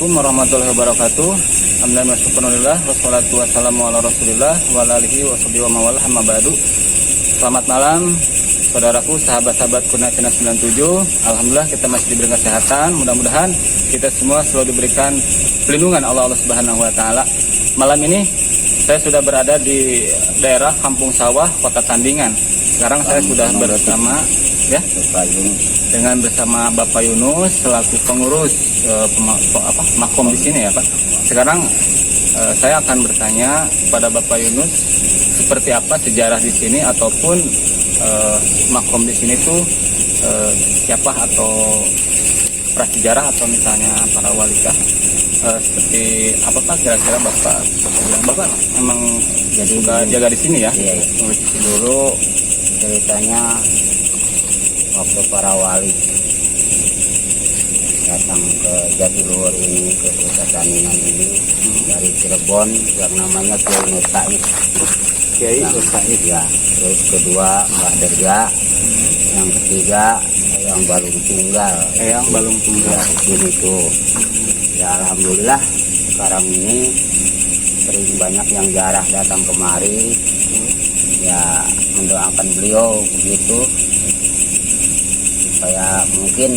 Assalamualaikum warahmatullahi wabarakatuh. Alhamdulillah wassalatu wassalamu ala rasulillah wa alihi wa sahbihi wa mawalah amma ba'du. Selamat malam saudaraku, sahabat-sahabat Kurniatina 97. Alhamdulillah kita masih diberikan kesehatan. Mudah-mudahan kita semua selalu diberikan pelindungan Allah Subhanahu wa taala. Malam ini saya sudah berada di daerah Kampung Sawah, Kota Tandingan. Sekarang saya sudah bersama bersama Bapak Yunus selaku pengurus makom di sini ya Pak. Sekarang saya akan bertanya pada Bapak Yunus seperti apa sejarah di sini ataupun makom di sini tuh siapa atau prasejarah atau misalnya para walikah seperti apa Pak kira-kira Bapak emang jadi juga jaga di sini ya? Iya. Di sini dulu Ceritanya waktu para wali datang ke Jatiluhur ini, ke Kota Tandingan ini, dari Cirebon yang namanya Kiai Nur Said. Kiai Nur Said ya. Terus kedua Mbah Derga, yang ketiga Eyang Balung Tunggal. Eyang Balung Tunggal itu. Ya alhamdulillah sekarang ini sering banyak yang jarah datang kemari. Ya mendoakan beliau begitu supaya mungkin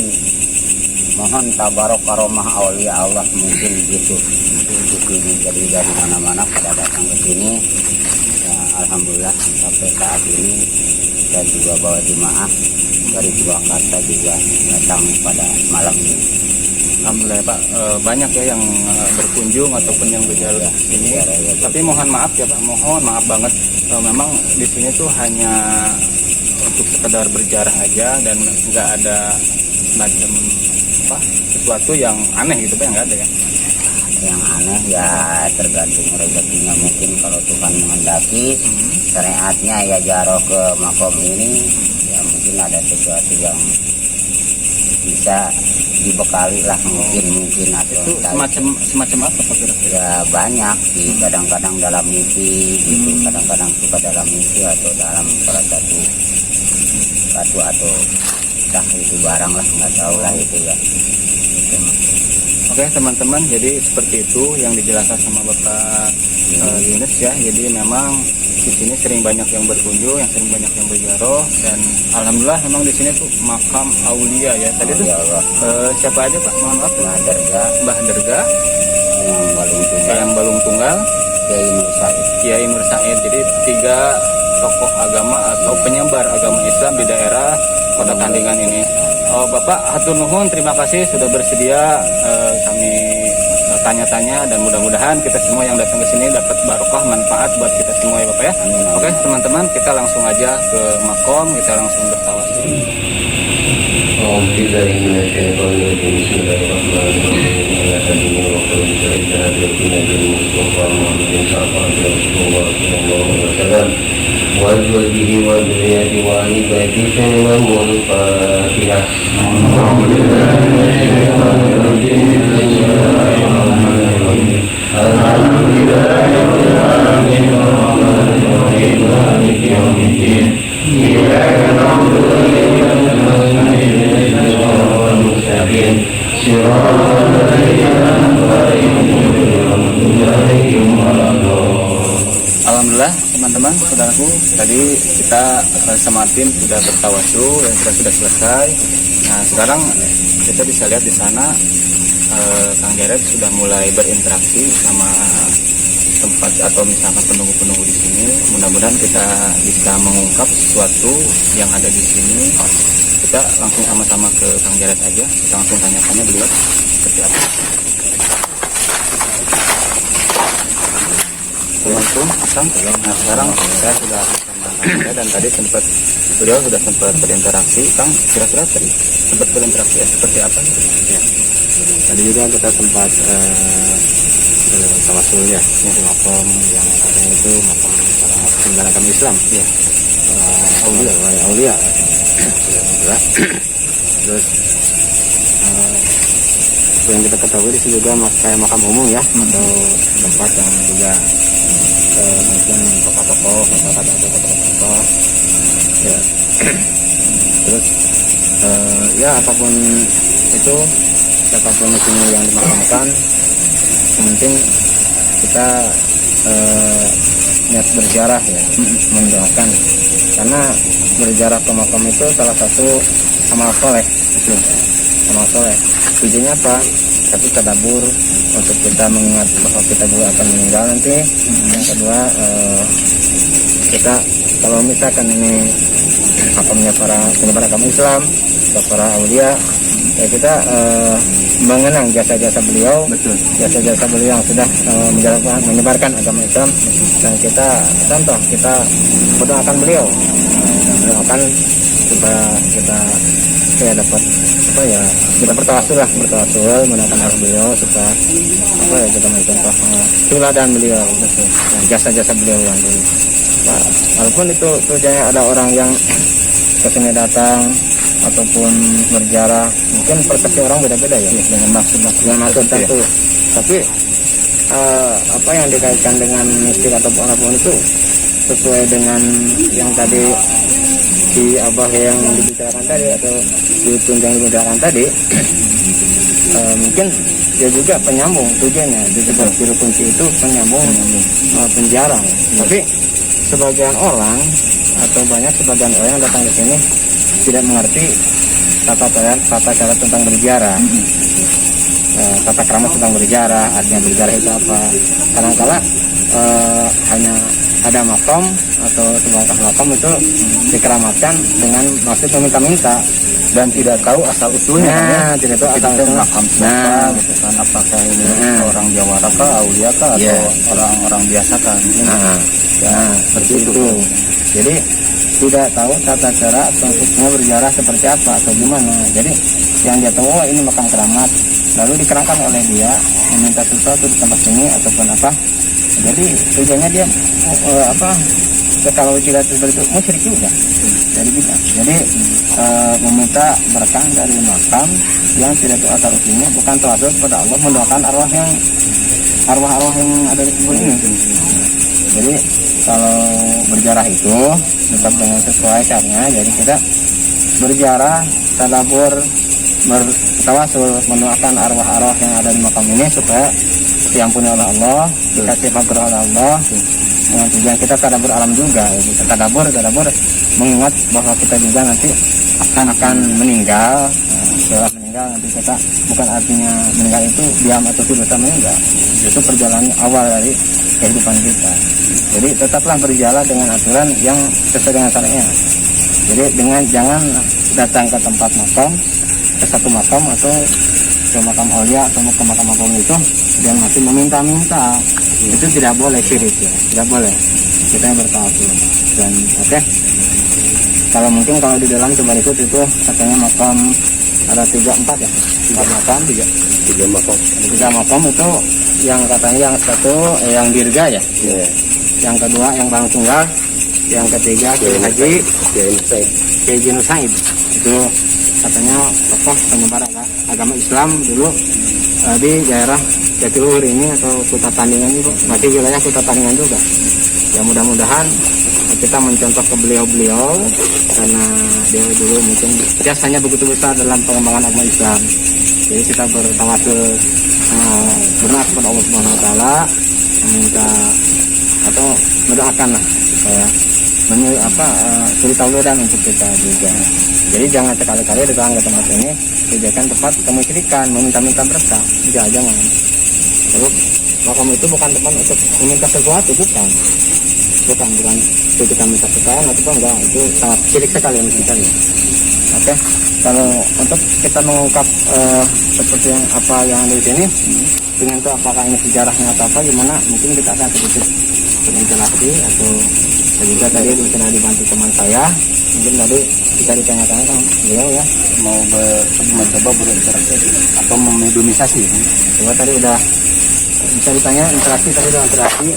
mohon tabarok karomah aulia Allah mungkin gitu di sini. Jadi dari mana-mana pada datang ke sini. Ya alhamdulillah sampai saat ini dan juga bawa jemaah dari Purwakarta juga datang pada malam ini. Alhamdulillah Pak, banyak ya yang berkunjung ataupun yang berjalan di sini. Tapi mohon maaf ya Pak, mohon maaf banget. Memang di sini tuh hanya untuk sekedar berjarah aja dan nggak ada macam sesuatu yang aneh gitu Pak, nggak ada ya? Yang aneh ya tergantung rezekinya, mungkin kalau Tuhan menghendaki syariatnya ya jaroh ke makom ini ya mungkin ada sesuatu yang bisa dibekali lah mungkin atau itu semacam apa Pak kira-kira? Ya banyak sih, kadang-kadang dalam mimpi gitu, kadang-kadang suka dalam mimpi atau dalam salah satu atau entah itu barang lah, nggak tahu lah itu ya. Oke teman-teman, jadi seperti itu yang dijelaskan sama Bapak Yunus ya. Jadi memang di sini sering banyak yang berkunjung, yang sering banyak yang berziarah, dan alhamdulillah memang di sini tuh makam aulia ya. Tadi tuh siapa aja Pak? Mohon maaf. Mbah Derga, Eyang Balung Tunggal, Kiai Nur Said. Jadi 3 tokoh agama atau penyebar agama Islam di daerah Kota Tandingan ini. Bapak hatur nuhun, terima kasih sudah bersedia kami tanya-tanya, dan mudah-mudahan kita semua yang datang ke sini dapat barokah manfaat buat kita semua ya Bapak ya. Oke teman-teman, kita langsung aja ke makom, kita langsung bertawasul. وَالْوَجْهِ وَالْذُرِّيَّةِ وَآلِ بَيْتِهِ سَلَامٌ الْفَاتِحَةُ. أعوذ بالله من الشيطان الرجيم. الحمد لله رب العالمين الرحمن الرحيم مالك يوم الدين. إياك نعبد وإياك نستعين اهدنا الصراط المستقيم صراط الذين أنعمت عليهم غير المغضوب عليهم ولا الضالين. Alhamdulillah teman-teman, saudaraku, tadi kita sama tim sudah bertawasul dan kita sudah selesai. Nah sekarang kita bisa lihat di sana Kang Deret sudah mulai berinteraksi sama tempat atau misalkan penunggu-penunggu di sini. Mudah-mudahan kita bisa mengungkap sesuatu yang ada di sini. Kita langsung sama-sama ke Kang Deret aja. Kita langsung tanya-tanya beliau seperti apa. Assalamualaikum. Nah sekarang saya sudah bersama Kang Deret dan tadi beliau sudah sempat berinteraksi. Kang, kira-kira tadi sempat berinteraksi seperti apa? Ya. Tadi juga kita sempat tawasul ya, makom yang katanya itu makom para penyebar agama Islam, ya, aulia. Terus yang kita ketahui di sini juga kayak makam umum ya, atau tempat yang juga mungkin tokoh-tokoh masyarakat atau tokoh-tokoh ya. Terus ya apapun itu, siapapun di sini yang dimakamkan penting kita niat berziarah ya, mendoakan, karena berziarah ke makam itu salah satu amal soleh. Amal soleh tujuannya apa? Satu, tadabur untuk kita mengingat bahwa kita juga akan meninggal nanti. Yang kedua, kita kalau misalkan ini makamnya para penyebar agama Islam atau para aulia, ya kita mengenang jasa-jasa beliau, jasa-jasa beliau yang sudah menyebarkan agama Islam, dan kita contoh, kita mendoakan beliau, mendoakan supaya kita dapat kita bertawasul mendoakan arwah beliau supaya kita mencontoh teladan beliau, jasa-jasa beliau yang dulu. Nah, walaupun itu tujuannya ada orang yang kesini datang ataupun berziarah, mungkin persepsi orang beda-beda ya, dengan maksud tertentu. Tapi apa yang dikaitkan dengan mistik ataupun apapun itu sesuai dengan yang tadi di Abah yang dibicarakan tadi atau di tunjang yang dibicarakan tadi, mungkin dia juga penyambung tujuannya. Disebut biru kunci itu penyambung penjara. Tapi sebagian orang atau banyak sebagian orang yang datang ke sini tidak mengerti tata cara tentang berziarah, tata krama tentang berziarah, artinya berziarah itu apa. Kadang-kala hanya ada makam atau sebuah makam itu dikeramatkan dengan maksud meminta-minta dan tidak tahu asal usulnya. Tidak tahu asal usulnya makam siapa, gitu kan, apakah ini orang Jawara kah, aulia kah, atau orang-orang biasa kan. Seperti itu. Jadi tidak tahu tata cara atau hukumnya berziarah seperti apa atau gimana. Jadi yang dia tahu, ini makam keramat, lalu dikerahkan oleh dia meminta sesuatu di tempat ini ataupun apa. Jadi tujuannya dia kalau tidak seperti itu musyrik juga. Jadi meminta berkah dari makam yang tidak tahu asal usulnya, bukan tawasul kepada Allah, mendoakan arwah yang ada di kubur ini. Jadi kalau berziarah itu tetap dengan sesuai caranya. Jadi kita berziarah, tadabur, bertawasul, mendoakan arwah-arwah yang ada di makam ini supaya diampuni oleh Allah, dikasih maghfirah oleh Allah. Dengan tujuan kita tadabur alam juga, ya. Kita tadabur mengingat bahwa kita juga nanti akan meninggal. Setelah meninggal nanti kita, bukan artinya meninggal itu diam atau tiba-tiba meninggal. Itu perjalanan awal dari kehidupan kita. Jadi tetaplah berjalan dengan aturan yang sesuai dengan syariatnya. Jadi jangan datang ke tempat makam, ke satu makam atau ke makam aulia atau ke makam itu dan masih meminta-minta. Itu tidak boleh, syirik ya, tidak boleh. Kita yang bertawasul. Dan kalau mungkin kalau di dalam coba ikut itu katanya makam ada 3-4 ya, 3 makam itu yang katanya yang satu yang dirga ya, yang kedua yang Bang Tunggal, yang ketiga Kiai Haji Kiai Nusaid. Itu katanya tokoh penyebar agama Islam dulu di daerah Jatiluhur ini atau Kuta Tandingan itu, masih wilayah Kuta Tandingan juga. Ya mudah-mudahan kita mencontoh ke beliau-beliau karena dia dulu mungkin jasanya begitu besar dalam pengembangan agama Islam. Jadi kita bertawasul, berdoa kepada Allah Subhanahu Wa Taala, meminta atau mendoakanlah supaya suri tauladan untuk kita juga. Jadi jangan sekali-kali datang ke tempat ini dijadikan tempat kemusyrikan, meminta-minta berkah. Jangan. Terus makam itu bukan tempat untuk meminta sesuatu, bukan itu kita minta sekarang atau enggak, itu sangat syirik sekali misalnya. Oke, kalau untuk kita mengungkap seperti yang ada di sini, dengan itu apakah ini sejarahnya atau apa gimana, mungkin kita akan sedikit berinteraksi atau juga tadi mungkin ada dibantu teman saya, mungkin tadi bisa ditanyakan kan beliau ya mau mencoba berinteraksi atau memediumisasi. Coba tadi udah bisa ditanya interaksi, tadi udah interaksi.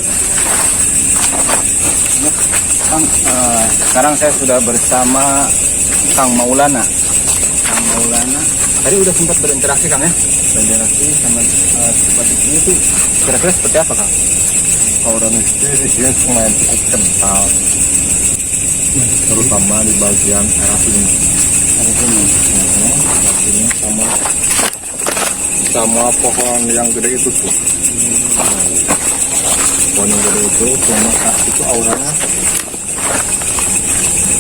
Kang, sekarang saya sudah bersama Kang Maulana. Tadi udah sempat berinteraksi Kang ya? Berinteraksi sama seperti ini tuh kira-kira seperti apa Kang? Orang itu dia sungai cukup kental, terutama di bagian arah ini sama pohon yang gede itu tuh. pohon yang gede itu cuma itu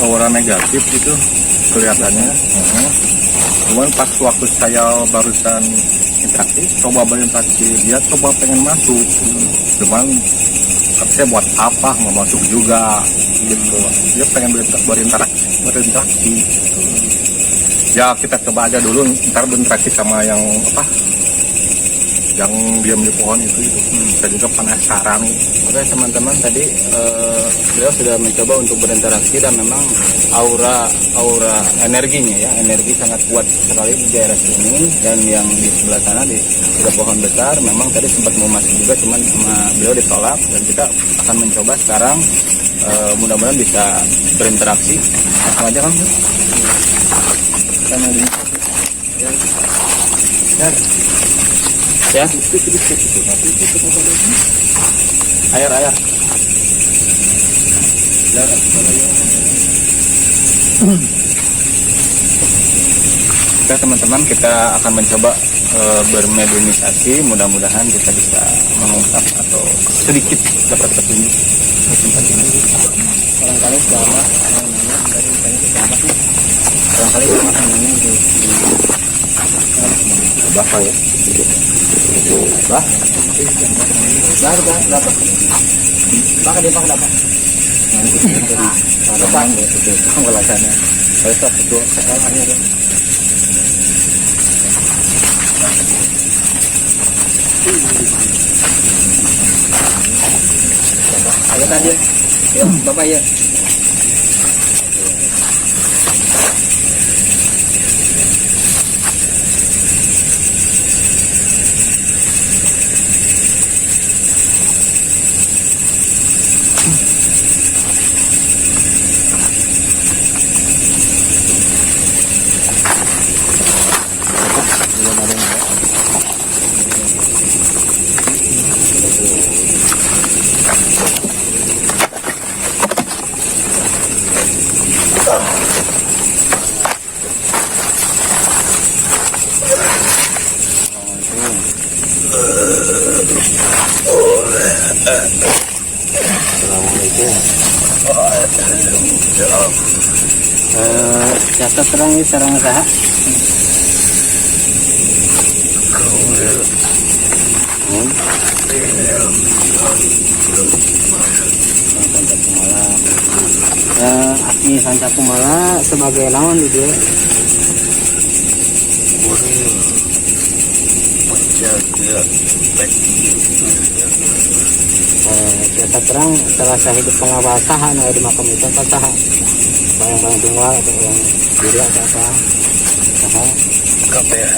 aura negatif gitu kelihatannya. Cuman pas waktu saya barusan interaksi, coba berinteraksi, dia coba pengen masuk, cuman saya buat apa mau masuk juga gitu. Dia pengen berinteraksi. Ya kita coba aja dulu, ntar berinteraksi sama yang apa, yang diam di pohon itu. Saya juga penasaran. Oke teman-teman, tadi beliau sudah mencoba untuk berinteraksi dan memang aura energinya ya, energi sangat kuat sekali di daerah sini. Dan yang di sebelah sana di ada pohon besar, memang tadi sempat mau masuk juga, cuman sama beliau ditolak. Dan kita akan mencoba sekarang, mudah-mudahan bisa berinteraksi. Langsung aja kan? Sama ini. Ya. Air. Oke teman-teman, kita akan mencoba bermediumisasi. Mudah-mudahan kita bisa mengungkap atau sedikit dapat petunjuk di tempat ini. Barangkali selama dari selamat nih. Barangkali sama namanya di Bapak ya. Bah. Berapa? Pakai dia pakai apa? Berapa? Itu pengolahannya. Saya satu sekarang aja. Ayo tadi. Yuk, Bapak ya. Jasa terang ini sarang saha. Aki Sanca Kumala sebagai lawan di dia. Jasa terang setelah hidup pengawal saha nah di makam itu apa saha bayang-bayang tunggal atau yang diri atau apa saha KPH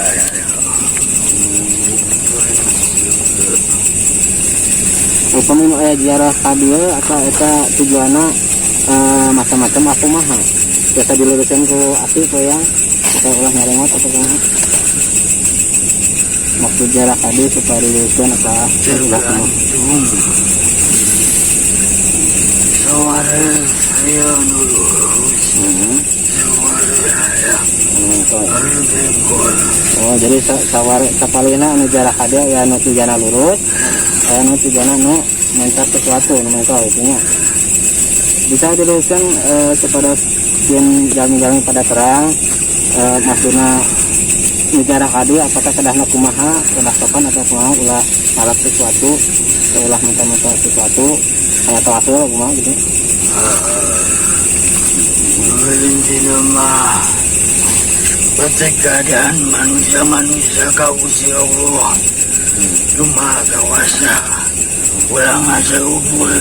upami aya ziarah kadieu atau eta tujuanna macam-macam aku mah biasa diluruskan ku aki yang kita ulah nyarengot atau kumaha maksud ziarah kadieu supaya diluruskan apa ulah suara saya lurus. Oh jadi sapalina anu jarak ada ya anu tujana lurus, anu tujana anu minta sesuatu anu mengkau itunya. Bisa diluruskan kepada yang jalan-jalan pada terang, maksudnya nu jarak ada apakah kedahna kumaha, kedah kapan atau kumaha ulah alat sesuatu, ulah minta sesuatu. Kayak tawasul kumaha gitu. Intinya mah keadaan manusia kau usia Allah cuma kawasa ulang asa ubur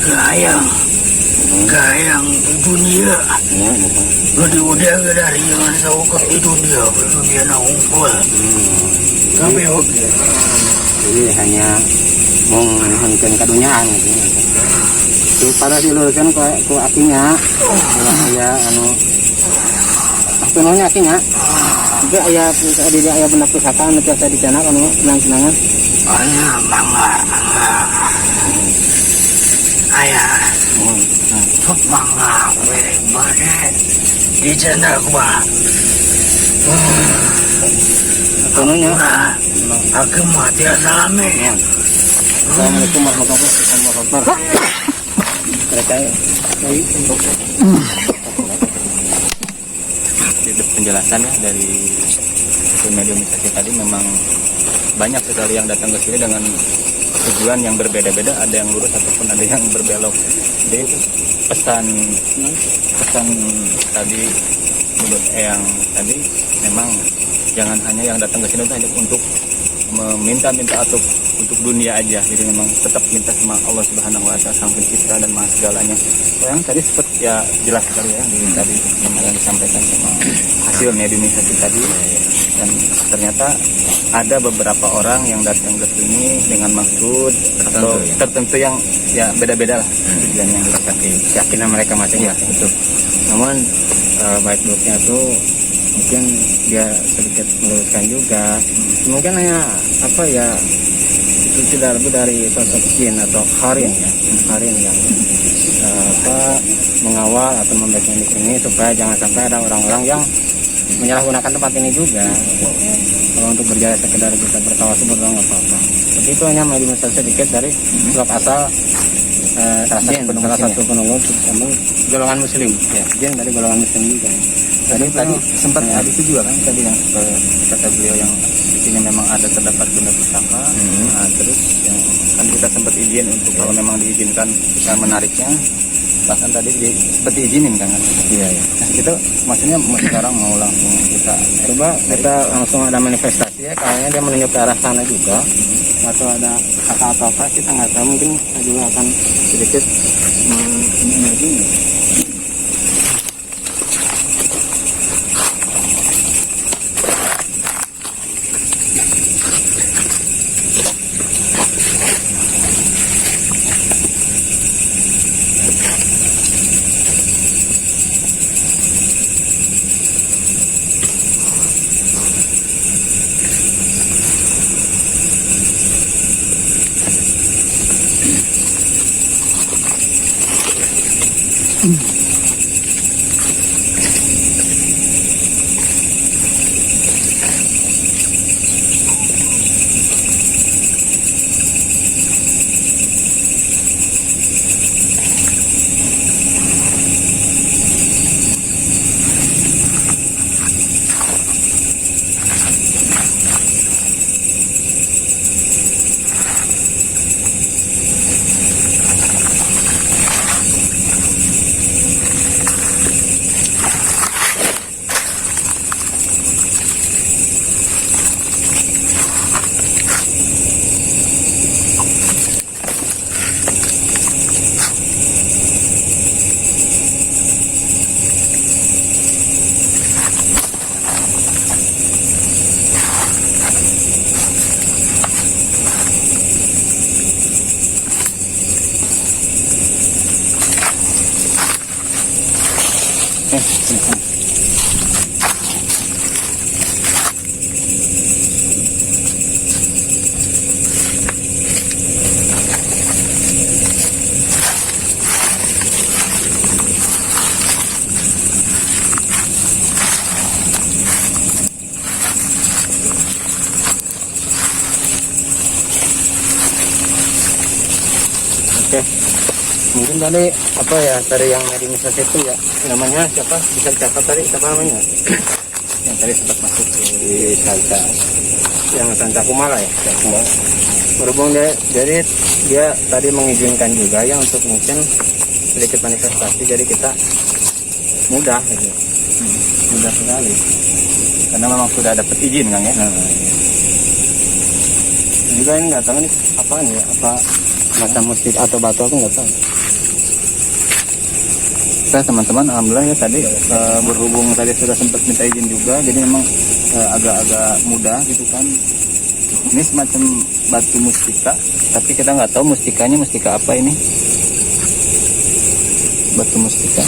gayang di dunia udah dari yang tahu ke dunia na unggul tapi jadi hanya menghentikan keduniaan gitu. Terus pada diluruskan ku akinya aya anu penuhnya akinya juga aya benda pusaka anu biasa di sana anu senang-senangan aya mangga aya mangga bere di sana gua penuhnya aku mati asame Assalamualaikum warahmatullahi wabarakatuh. mereka untuk penjelasan ya dari mediumisasi tadi, memang banyak sekali yang datang ke sini dengan tujuan yang berbeda-beda, ada yang lurus ataupun ada yang berbelok. Jadi pesan tadi menurut yang tadi, memang jangan hanya yang datang ke sini hanya untuk meminta-minta atau untuk dunia aja. Jadi memang tetap minta sama Allah Subhanahu wa Ta'ala, Sang Pencipta dan Maha segalanya. Yang tadi seperti ya jelas sekali ya tadi yang disampaikan sama hasil mediumisasi tadi. Dan ternyata ada beberapa orang yang datang ke sini dengan maksud tertentu yang ya beda-beda lah tujuan yang dikasih, keyakinan mereka masing-masing. Betul. Namun baik buruknya itu mungkin dia sedikit meluruskan juga. Mungkin hanya apa ya, itu tidak lebih dari sosok jin atau harin ya, harin yang mengawal atau membacking di sini supaya jangan sampai ada orang-orang yang menyalahgunakan tempat ini juga. Kalau untuk berjalan sekedar bisa bertawasul berdoa nggak apa-apa. Tapi itu hanya mediumisasi sedikit dari blok asal jin, salah satu penunggu namun golongan muslim ya, jin dari golongan muslim juga. Tadi sempat ada itu juga kan tadi yang kata beliau yang di sini memang ada terdapat benda pusaka. Nah, terus yang kan kita sempat izin untuk kalau memang diizinkan kita menariknya, bahkan tadi seperti izinin kan. Iya. Nah, kita maksudnya sekarang mau langsung kita langsung ada manifestasi ya, kayaknya dia menunjuk ke arah sana juga. Atau ada kata atau apa kita nggak tahu, mungkin saya juga akan sedikit menunjukin. Oke, mungkin tadi apa ya, dari yang mediumisasi itu ya, namanya siapa, bisa dicatat tadi siapa namanya? yang tadi sempat masuk Di Sanca, yang Sanca Kumala ya, Kumala. Berhubung dia, jadi dia tadi mengizinkan juga ya untuk mungkin sedikit manifestasi, jadi kita mudah gitu. Mudah sekali karena memang sudah dapat izin kan ya. Juga ini nggak tahu nih apa nih, apa macam musik atau batu, aku nggak tahu. Kita teman-teman alhamdulillah ya tadi berhubung tadi sudah sempat minta izin juga, jadi memang agak-agak mudah gitu kan. Ini semacam batu mustika, tapi kita nggak tahu mustikanya mustika apa ini. Batu mustika.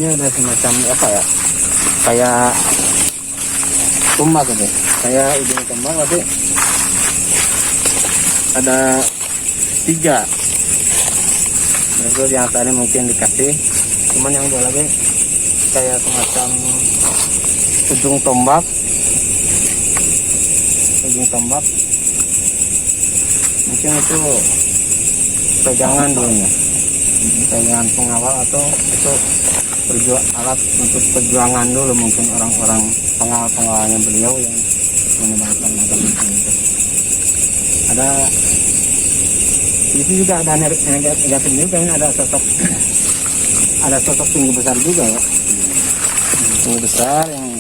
ini ada semacam apa ya, kayak tumbak gitu, kayak ujung tumbak tapi ada 3. Itu yang tadi mungkin dikasih, cuman yang 2 lagi kayak semacam ujung tombak mungkin itu pegangan dulunya, pegangan pengawal atau itu alat untuk perjuangan dulu, mungkin orang-orang pengawalnya beliau yang menyebarkan agama itu. Ada itu juga ada negatif juga, ini ada sosok tinggi besar juga ya, tinggi besar yang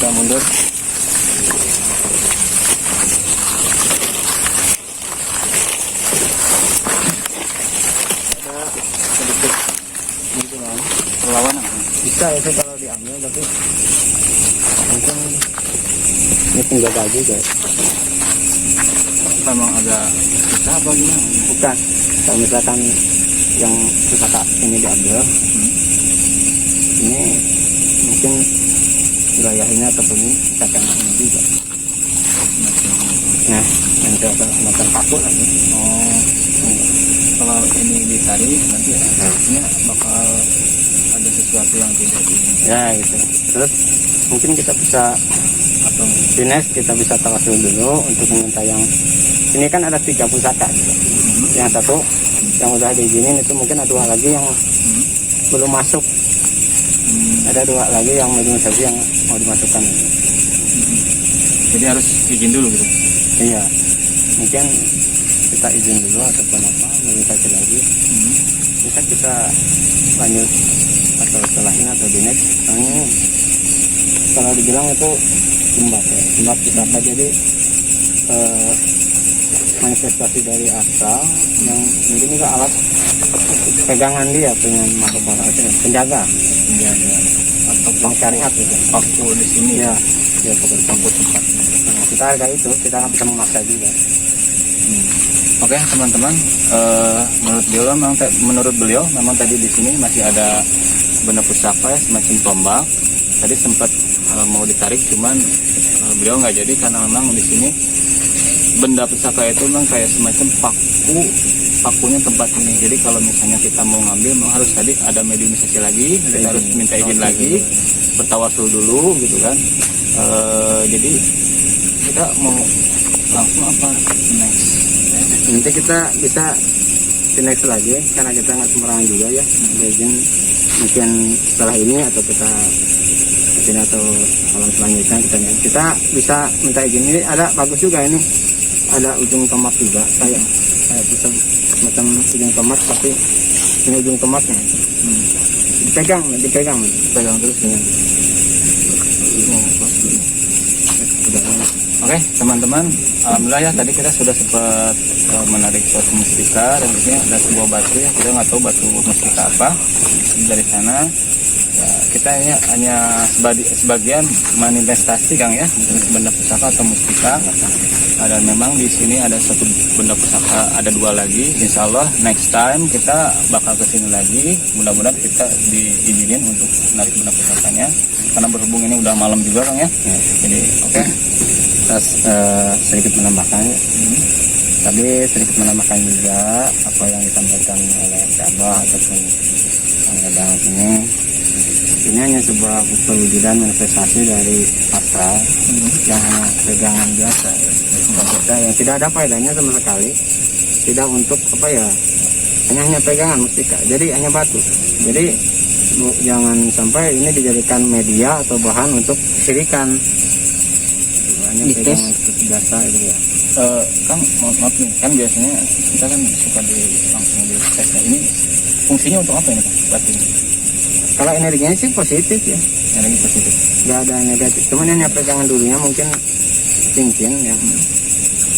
kita mundur. Perlawanan Bisa itu kalau diambil, tapi mungkin ini penjaga juga. memang agak susah apa gimana? Bukan, kalau misalkan yang pusaka ini diambil, ini mungkin wilayah ini ataupun ini cacangan ini juga. Nah, yang semacam paku lagi. Oh, kalau ini ditarik nanti artinya bakal ada sesuatu yang tidak diinginkan. Ya gitu. Terus mungkin kita bisa, atau Ines kita bisa tawasul dulu untuk meminta yang ini kan ada 3 pusaka gitu. Yang satu yang udah diizinin itu mungkin ada 2 lagi yang belum masuk. Ada 2 lagi yang medium saja yang mau dimasukkan. Jadi harus izin dulu gitu. Iya, mungkin kita izin dulu ataupun apa, meditasi lagi. Bisa kita lanjut atau setelah ini atau di next. Soalnya kalau dibilang itu tumbak ya, tumbak pusaka, jadi manifestasi dari astral yang mungkin juga alat pegangan dia dengan makhluk itu, penjaga Atau syariat itu. waktu di sini Ya, ya seperti waktu tempat. nah, kita hargai itu, kita nggak bisa memaksa juga. Oke teman-teman, menurut beliau memang tadi di sini masih ada benda pusaka ya, semacam tombak. Tadi sempat mau ditarik, cuman beliau nggak jadi karena memang di sini benda pusaka itu memang kayak semacam pakunya tempat ini. Jadi kalau misalnya kita mau ngambil, memang harus tadi ada mediumisasi lagi, kita harus minta izin lagi, bertawasul dulu gitu kan. Jadi kita mau langsung apa next? Nanti kita bisa di next lagi, karena kita nggak sembarangan juga ya. Ada izin mungkin setelah ini atau kita sini atau malam selanjutnya kita bisa minta izin. Ini ada bagus juga, ini ada ujung tombak juga, kayak bisa macam ujung tombak, tapi ini ujung tombaknya dipegang terus ya. Oke teman-teman, alhamdulillah ya tadi kita sudah sempat menarik suatu mustika, dan di sini ada sebuah batu ya, kita nggak tahu batu mustika apa. Dari sana ya, kita hanya sebagian manifestasi Kang ya, benda pusaka atau mustika. Dan memang di sini ada satu benda pusaka, ada 2 lagi. Insya Allah next time kita bakal ke sini lagi. Mudah-mudahan kita diizinin untuk menarik benda pusakanya, karena berhubung ini udah malam juga Kang ya. Jadi oke. Terus sedikit menambahkan, tadi sedikit menambahkan juga apa yang disampaikan oleh Abah ataupun Kang ini hanya sebuah perwujudan manifestasi dari astral yang hanya pegangan biasa. kita yang tidak ada faedahnya sama sekali, tidak untuk apa ya, hanya pegangan mustika, jadi hanya batu. Jadi jangan sampai ini dijadikan media atau bahan untuk sirikan, hanya pegangan seperti biasa itu ya. Kang, maaf nih, kan biasanya kita kan suka langsung di tes. Nah, ini fungsinya untuk apa ini, Kang? Batu ini? Kalau energinya sih positif ya, Energi positif. nggak ada negatif. Cuman yang pegangan dulunya mungkin cincin yang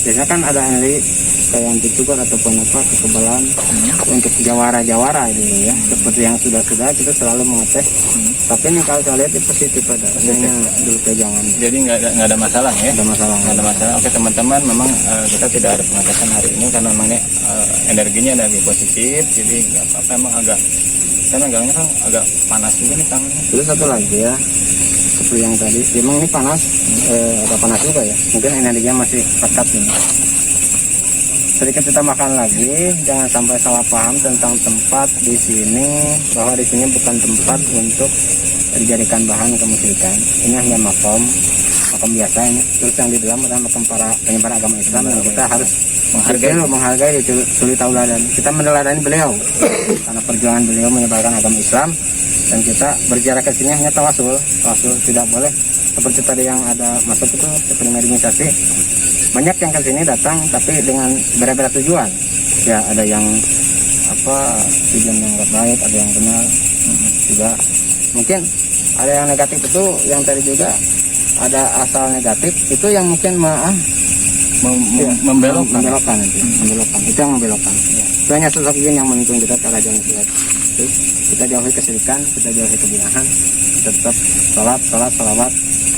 biasanya kan ada energi kayak anti cukur ataupun apa kekebalan untuk jawara-jawara ini ya. Seperti yang sudah kita selalu mengetes. Tapi ini kalau saya lihat itu positif ada, adanya dulu pegangan. Jadi nggak ada masalah ya? Ada masalah. Nggak ada masalah. Oke teman-teman, memang kita tidak ada pengetesan hari ini karena memang ini energinya energi positif. Jadi nggak apa-apa, emang agak saya megangnya kan agak panas juga nih tangannya. Terus satu lagi ya, seperti yang tadi, memang ini panas, agak panas juga ya. Mungkin energinya masih pekat ini. Sedikit kita makan lagi, jangan sampai salah paham tentang tempat di sini, bahwa di sini bukan tempat untuk dijadikan bahan kemusyrikan. Ini hanya makam biasa ini. Terus yang di dalam adalah makam para penyebar agama Islam yang kita harus menghargai suri tauladan. Kita meneladani beliau karena perjuangan beliau menyebarkan agama Islam, dan kita berziarah ke sini hanya tawasul tidak boleh seperti tadi yang ada masuk itu seperti mediumisasi. Banyak yang ke sini datang tapi dengan berbeda tujuan. Ya ada yang tujuan yang nggak baik, ada yang benar juga. Mungkin ada yang negatif itu, yang tadi juga ada asal negatif itu yang mungkin membelokkan itu yang membelokkan ya. Itu hanya sosok jin yang menuntun kita ke jalan silat. Terus kita jauhi kesyirikan, kita jauhi kebid'ahan, tetap salawat,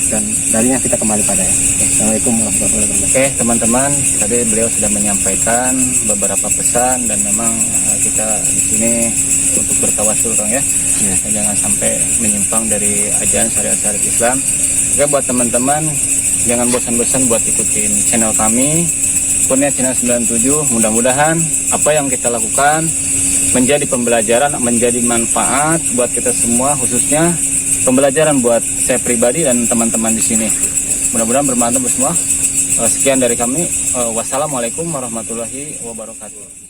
dan darinya kita kembali pada ya. Assalamualaikum warahmatullahi wabarakatuh. Oke teman-teman, tadi beliau sudah menyampaikan beberapa pesan, dan memang kita di sini untuk bertawasul, Kang ya. Jangan sampai menyimpang dari ajaran syariat Islam. Oke, buat teman-teman jangan bosan-bosan buat ikutin channel kami, Kurnia Channel 97. Mudah-mudahan apa yang kita lakukan menjadi pembelajaran, menjadi manfaat buat kita semua, khususnya pembelajaran buat saya pribadi dan teman-teman di sini. Mudah-mudahan bermanfaat semua. Sekian dari kami. Wassalamualaikum warahmatullahi wabarakatuh.